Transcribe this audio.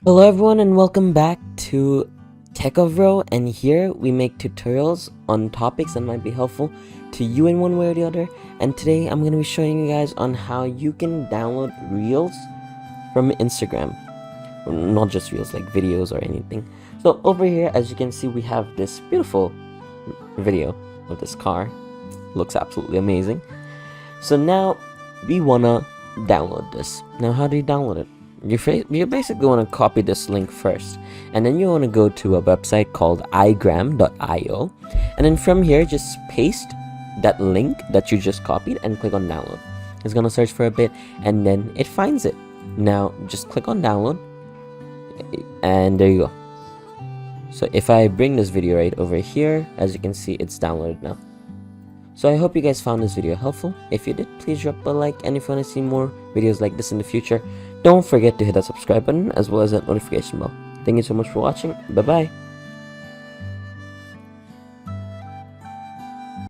Hello everyone and welcome back to Techavro, and here we make tutorials on topics that might be helpful to you in one way or the other. And today I'm going to be showing you guys on how you can download Reels from Instagram. Not just Reels, like videos or anything. So over here, as you can see, we have this beautiful video of this car. Looks absolutely amazing. So now we want to download this. Now how do you download it? You basically want to copy this link first, and then you want to go to a website called igram.io, and then from here just paste that link that you just copied and click on download. It's gonna search for a bit and then it finds it. Now just click on download and there you go. So if I bring this video right over here, as you can see, it's downloaded now. So I hope you guys found this video helpful. If you did, please drop a like, and if you want to see more videos like this in the future, don't forget to hit that subscribe button as well as that notification bell. Thank you so much for watching. Bye bye.